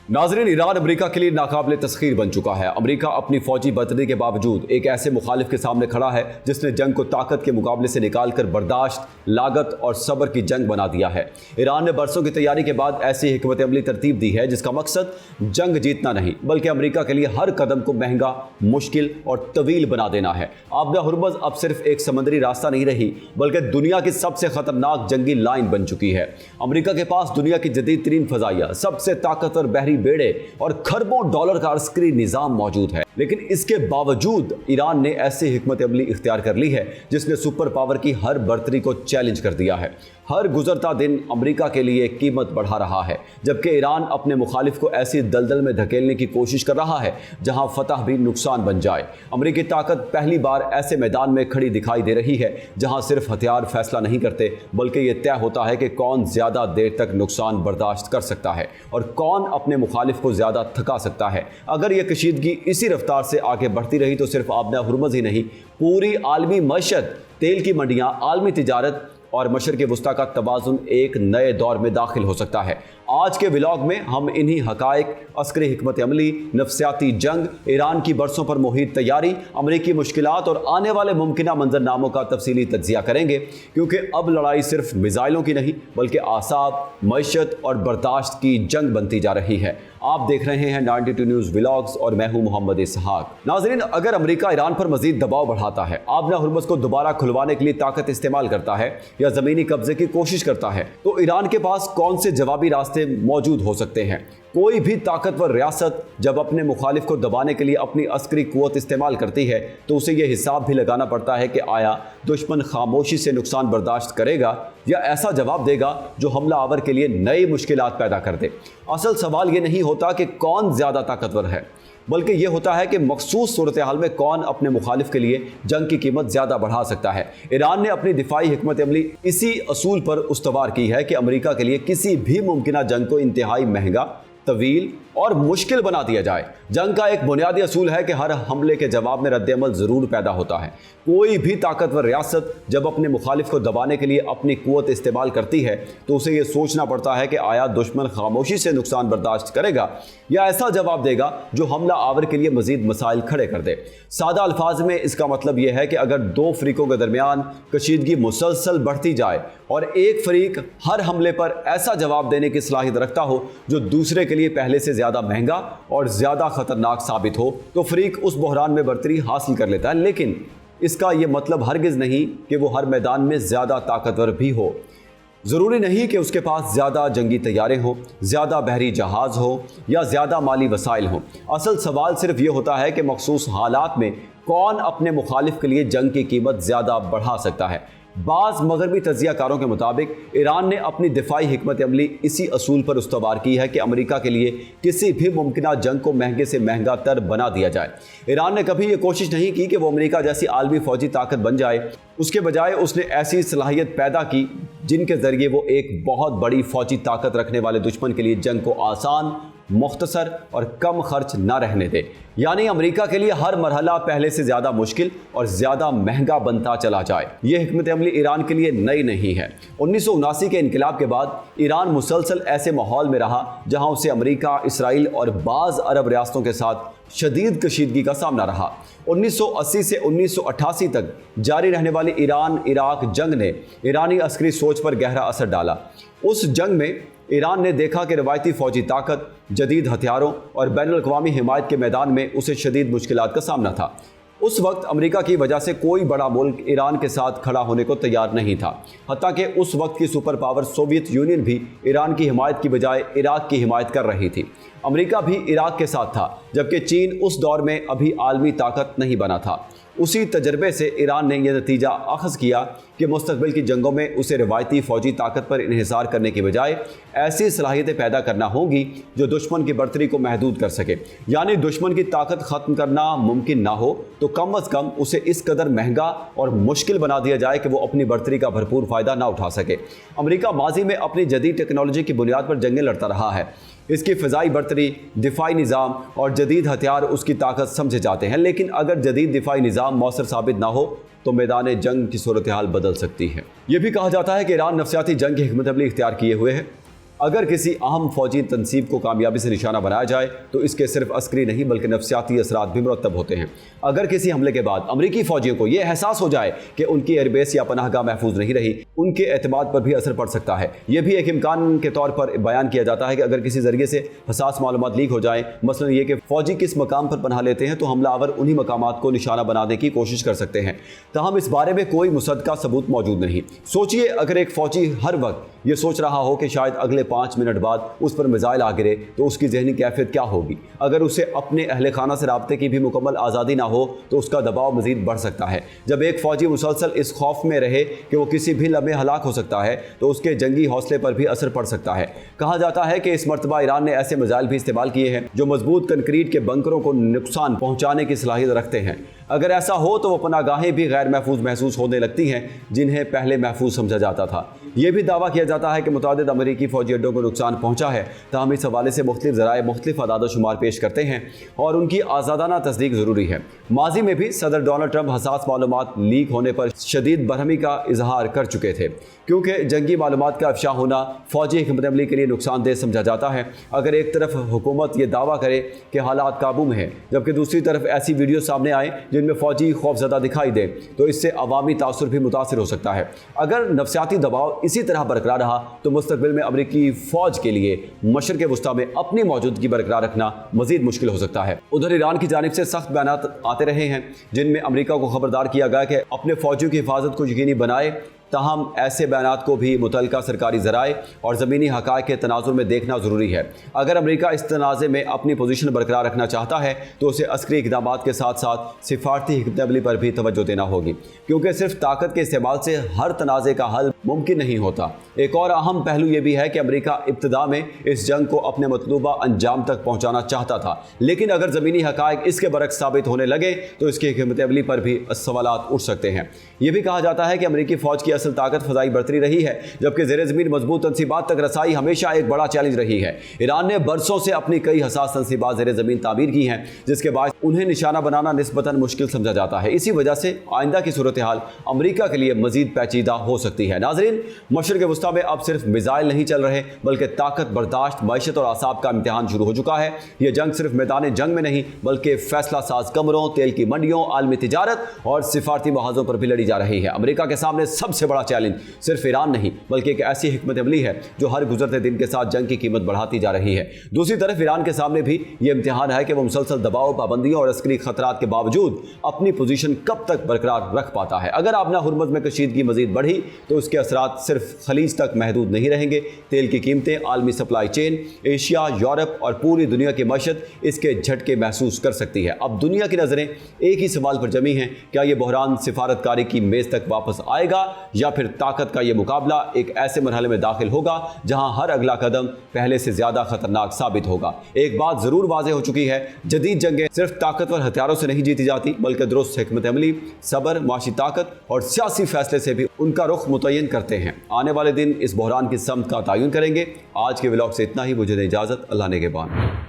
नाज़रीन, Iran America के लिए नाकाबिल तस्खीर बन चुका है। अमेरिका अपनी फौजी बर्तरी के बावजूद एक ऐसे मुखालिफ के सामने खड़ा है जिसने जंग को ताकत के मुकाबले से निकालकर बर्दाश्त, लागत और सब्र की जंग बना दिया है। ईरान ने बरसों की तैयारी के बाद ऐसी हिकमत अमली तरतीब दी है जिसका मकसद जंग जीतना नहीं बल्कि अमेरिका के लिए हर कदम को महंगा, मुश्किल और तवील बना देना है। आबदा हुर्मुज़ अब सिर्फ एक समंदरी रास्ता नहीं रही बल्कि दुनिया की सबसे खतरनाक जंगी लाइन बन चुकी है। अमेरिका के पास दुनिया की जदीद तरीन फजाइया, सबसे ताकतवर बहरी बेड़े और खरबों डॉलर का अस्करी निजाम मौजूद है, लेकिन इसके बावजूद ईरान ने ऐसी हिकमत अमली इख्तियार कर ली है जिसने सुपर पावर की हर बर्तरी को चैलेंज कर दिया है। हर गुजरता दिन अमेरिका के लिए कीमत बढ़ा रहा है, जबकि ईरान अपने मुखालिफ को ऐसी दलदल में धकेलने की कोशिश कर रहा है जहां फतह भी नुकसान बन जाए। अमेरिकी ताकत पहली बार ऐसे मैदान में खड़ी दिखाई दे रही है जहां सिर्फ हथियार फैसला नहीं करते बल्कि ये तय होता है कि कौन ज्यादा देर तक नुकसान बर्दाश्त कर सकता है और कौन अपने मुखालिफ को ज्यादा थका सकता है। अगर यह कशीदगी इसी रफ्तार से आगे बढ़ती रही तो सिर्फ आबदा हुर्मुज़ ही नहीं, पूरी आलमी मईशत, तेल की मंडियां, आलमी तिजारत और मशरक़ वस्ता का तवाज़ुन एक नए दौर में दाखिल हो सकता है। आज के व्लॉग में हम इन्हीं हकायक, अस्करी हिकमत अमली, नफ्सियाती जंग, ईरान की बरसों पर मुहित तैयारी, अमरीकी मुश्किलात और आने वाले मुमकिना मंजरनामों का तफसीली तज्ज़िया करेंगे, क्योंकि अब लड़ाई सिर्फ मिसाइलों की नहीं बल्कि आसाब, मईशत और बर्दाश्त की जंग बनती जा रही है। आप देख रहे हैं 92 न्यूज़ व्लॉग्स और मैं हूं मोहम्मद इसहाक। नाज़रीन, अगर अमेरिका ईरान पर मजीद दबाव बढ़ाता है, आबदा हुर्मुज़ को दोबारा खुलवाने के लिए ताकत इस्तेमाल करता है या ज़मीनी कब्जे की कोशिश करता है, तो ईरान के पास कौन से जवाबी रास्ते मौजूद हो सकते हैं। कोई भी ताकतवर रियासत जब अपने मुखालिफ को दबाने के लिए अपनी अस्करी कुव्वत इस्तेमाल करती है तो उसे यह हिसाब भी लगाना पड़ता है कि आया दुश्मन खामोशी से नुकसान बर्दाश्त करेगा या ऐसा जवाब देगा जो हमला आवर के लिए नई मुश्किलात पैदा कर दे। असल सवाल ये नहीं होता कि कौन ज़्यादा ताकतवर है, बल्कि यह होता है कि मखसूस सूरत हाल में कौन अपने मुखालिफ के लिए जंग की कीमत ज़्यादा बढ़ा सकता है। ईरान ने अपनी दिफाई हिकमत अमली इसी असूल पर उस्तवार की है कि अमेरिका के लिए किसी भी मुमकिना जंग को इंतहाई महंगा, तवील और मुश्किल बना दिया जाए। जंग का एक बुनियादी असूल है कि हर हमले के जवाब में रद्द-ए-अमल ज़रूर पैदा होता है। कोई भी ताकतवर रियासत जब अपने मुखालिफ को दबाने के लिए अपनी कुव्वत इस्तेमाल करती है तो उसे ये सोचना पड़ता है कि आया दुश्मन खामोशी से नुकसान बर्दाश्त करेगा या ऐसा जवाब देगा जो हमला आवर के लिए मजीद मसाइल खड़े कर दे। सादा अल्फाज में इसका मतलब यह है कि अगर दो फरीकों के दरमियान कशीदगी मुसलसल बढ़ती जाए और एक फरीक हर हमले पर ऐसा जवाब देने की सलाहियत रखता हो जो दूसरे के लिए पहले से ज़्यादा महंगा और ज़्यादा खतरनाक साबित हो तो फरीक उस बहरान में बर्तरी हासिल कर लेता है। लेकिन इसका यह मतलब हरगिज़ नहीं कि वो हर मैदान में ज़्यादा ताकतवर भी हो। ज़रूरी नहीं कि उसके पास ज़्यादा जंगी तैयारें हों, ज़्यादा बहरी जहाज़ हो या ज़्यादा माली वसाइल हों। असल सवाल सिर्फ ये होता है कि मखसूस हालात में कौन अपने मुखालिफ के लिए जंग की कीमत ज़्यादा बढ़ा सकता है। बाज़ मगरबी तज्ज़ियाकारों के मुताबिक ईरान ने अपनी दिफाई हिकमत अमली इसी असूल पर उस्तवार की है कि अमेरिका के लिए किसी भी मुमकिना जंग को महंगे से महंगा तर बना दिया जाए। ईरान ने कभी ये कोशिश नहीं की कि वो अमेरिका जैसी आलमी फौजी ताकत बन जाए। उसके बजाय उसने ऐसी सलाहियत पैदा की जिनके ज़रिए वो एक बहुत बड़ी फौजी ताकत रखने वाले दुश्मन के लिए जंग को आसान, मुख्तसर और कम खर्च ना रहने दे। यानी अमेरिका के लिए हर मरहला पहले से ज़्यादा मुश्किल और ज़्यादा महंगा बनता चला जाए। यह हिकमत अमली ईरान के लिए नई नहीं है। 1979 के इनकलाब के बाद ईरान मुसलसल ऐसे माहौल में रहा जहां उसे अमेरिका, इसराइल और बाज़ अरब रियासतों के साथ शदीद कशीदगी का सामना रहा। 1980 से 1988 तक जारी रहने वाली ईरान इराक जंग ने ईरानी अस्करी सोच पर गहरा असर डाला। उस जंग में ईरान ने देखा कि रवायती फ़ौजी ताकत, जदीद हथियारों और बैनुल-अक़वामी हिमायत के मैदान में उसे शदीद मुश्किलात का सामना था। उस वक्त अमेरिका की वजह से कोई बड़ा मुल्क ईरान के साथ खड़ा होने को तैयार नहीं था। हत्ता कि उस वक्त की सुपर पावर सोवियत यूनियन भी ईरान की हिमायत की बजाय इराक की हिमायत कर रही थी। अमेरिका भी इराक के साथ था, जबकि चीन उस दौर में अभी आलमी ताकत नहीं बना था। उसी तजर्बे से ईरान ने यह नतीजा अख़ज़ किया कि मुस्तक़बिल की जंगों में उसे रवायती फ़ौजी ताकत पर इन्हिसार करने की बजाय ऐसी सलाहियतें पैदा करना होंगी जो दुश्मन की बर्तरी को महदूद कर सके। यानी दुश्मन की ताकत ख़त्म करना मुमकिन ना हो तो कम अज़ कम उसे इस कदर महंगा और मुश्किल बना दिया जाए कि वो अपनी बर्तरी का भरपूर फ़ायदा ना उठा सके। अमेरिका माजी में अपनी जदीद टेक्नोलॉजी की बुनियाद पर जंगें लड़ता रहा है। इसकी फ़िज़ाई बर्तरी, दिफाई निज़ाम और जदीद हथियार उसकी ताकत समझे जाते हैं। लेकिन अगर जदीद दिफाई निज़ाम मौसर साबित ना हो तो मैदान जंग की सूरत हाल बदल सकती है। यह भी कहा जाता है कि ईरान नफ्सियाती जंग की हिकमत अमली इख्तियार किए हुए है। अगर किसी अहम फौजी तनसीब को कामयाबी से निशाना बनाया जाए तो इसके सिर्फ अस्करी नहीं बल्कि नफसियाती असरात भी मुरतब होते हैं। अगर किसी हमले के बाद अमरीकी फौजियों को यह एहसास हो जाए कि उनकी एयरबेस या पनाहगाह महफूज नहीं रही, उनके एतमाद पर भी असर पड़ सकता है। यह भी एक इम्कान के तौर पर बयान किया जाता है कि अगर किसी जरिए से हसास मालूमात लीक हो जाए, मसलन ये कि फौजी किस मकाम पर पनाह लेते हैं, तो हमलावर उन्हीं मकामात को निशाना बनाने की कोशिश कर सकते हैं। ताहम इस बारे में कोई मुसद्दका सबूत मौजूद नहीं। सोचिए, अगर एक फौजी हर वक्त ये सोच रहा हो कि शायद अगले 5 मिनट बाद उस पर मिसाइल आ गिरे तो उसकी जहनी कैफियत क्या होगी। अगर उसे अपने अहले खाना से राब्ते की भी मुकम्मल आज़ादी ना हो तो उसका दबाव मज़ीद बढ़ सकता है। जब एक फ़ौजी मुसलसल इस खौफ में रहे कि वो किसी भी लम्हे हलाक हो सकता है तो उसके जंगी हौसले पर भी असर पड़ सकता है। कहा जाता है कि इस मरतबा ईरान ने ऐसे मिसाइल भी इस्तेमाल किए हैं जो मजबूत कंक्रीट के बंकरों को नुकसान पहुँचाने की सलाहियत रखते हैं। अगर ऐसा हो तो वो पनागाहें भी गैर महफूज महसूस होने लगती हैं जिन्हें पहले महफूज समझा जाता था। यह भी दावा किया जाता है कि मुतादिद अमरीकी फौजी अड्डों को नुकसान पहुंचा है। ताहम इस हवाले से मुख्तलिफ ज़राए मुख्तलिफ अदाद शुमार पेश करते हैं और उनकी आज़ादाना तस्दीक ज़रूरी है। माजी में भी सदर डोनाल्ड ट्रंप हसास मालूमात लीक होने पर शदीद बरहमी का इजहार कर चुके थे, क्योंकि जंगी मालूमात का अफशा होना फौजी हिकमत अमली के लिए नुकसानदेह समझा जाता है। अगर एक तरफ हुकूमत ये दावा करे कि हालात काबू में है जबकि दूसरी तरफ ऐसी वीडियो सामने आए जिनमें फौजी खौफजदा दिखाई दे तो इससे अवामी तासुर भी मुतासिर हो सकता है। अगर नफसियाती दबाव इसी तरह बरकरार रहा तो मुस्तकबिल में अमरीकी फौज के लिए मशरिक़ वस्ता में अपनी मौजूदगी बरकरार रखना मजीद मुश्किल हो सकता है। उधर ईरान की जानिब से सख्त बयानात आते रहे हैं जिनमें अमरीका को खबरदार किया गया कि अपने फौजियों की हिफाजत को यकीनी बनाए। ताहम ऐसे बयानात को भी मुतल्लिका सरकारी ज़राए और ज़मीनी हक़ाइक़ के तनाज़ुर में देखना ज़रूरी है। अगर अमरीका इस तनाज़े में अपनी पोजीशन बरकरार रखना चाहता है तो उसे अस्करी इक़दामात के साथ साथ सिफारती हिकमत अमली पर भी तवज्जो देना होगी, क्योंकि सिर्फ ताकत के इस्तेमाल से हर तनाज़े का हल मुमकिन नहीं होता। एक और अहम पहलू ये भी है कि अमरीका इब्तिदा में इस जंग को अपने मतलूबा अंजाम तक पहुँचाना चाहता था, लेकिन अगर ज़मीनी हक़ाइक़ इसके बरक्स साबित होने लगे तो इसकी हिकमत अमली पर भी सवालात उठ सकते हैं। यह भी कहा जाता है कि अमरीकी फ़ौज की असल ताकत फ़ज़ाई बरतरी रही है, जबकि ज़ेर ज़मीन मजबूत तनसीबात तक रसाई हमेशा एक बड़ा चैलेंज रही है। ईरान ने बरसों से अपनी कई हसास तनसीबात ज़ेर ज़मीन तामीर की हैं, जिसके बाद उन्हें निशाना बनाना निस्बतन मुश्किल समझा जाता है। इसी वजह से आइंदा की सूरत हाल अमरीका के लिए मजीद पेचीदा हो सकती है। नाज़रीन, मशरिक़ वस्ता में अब सिर्फ मिसाइल नहीं चल रहे बल्कि ताकत, बर्दाश्त, मईशत और आसाब का इम्तिहान शुरू हो चुका है। यह जंग सिर्फ मैदान जंग में नहीं बल्कि फैसला साज कमरों, तेल की मंडियों, आलमी तिजारत और सिफारती महाजों पर भी लड़ी जा रही है। अमरीका के सामने सबसे बड़ा चैलेंज सिर्फ ईरान नहीं बल्कि एक ऐसी हिकमत अमली है जो हर गुजरते दिन के साथ जंग की कीमत बढ़ाती जा रही है। दूसरी तरफ ईरान के सामने भी ये इम्तिहान है कि वो मुसलसल दबाव, पाबंदियों और अस्करी खतरात के बावजूद अपनी पोजीशन कब तक बरकरार रख पाता है। अगर आबना हुर्मुज़ में कशीदगी मजीद बढ़ी तो उसके असरात सिर्फ खलीज तक महदूद नहीं रहेंगे। तेल की कीमतें, आलमी सप्लाई चेन, एशिया, यूरोप और पूरी दुनिया की मईशत इसके झटके महसूस कर सकती है। अब दुनिया की नज़रें एक ही सवाल पर जमी हैं, क्या ये बहरान सिफारतकारी की मेज़ तक वापस आएगा या फिर ताकत का ये मुकाबला एक ऐसे मरहले में दाखिल होगा जहां हर अगला कदम पहले से ज्यादा खतरनाक साबित होगा। एक बात जरूर वाज़ेह हो चुकी है, जदीद जंगें सिर्फ ताकतवर हथियारों से नहीं जीती जाती बल्कि दुरुस्त हिकमत अमली, सब्र, माशी ताकत और सियासी फैसले से भी उनका रुख मुतय्यन करते हैं। आने वाले दिन इस बहरान की समत का तयन करेंगे। आज के व्लॉग से इतना ही, मुझे दें इजाज़त। अल्लाह ने के बाद।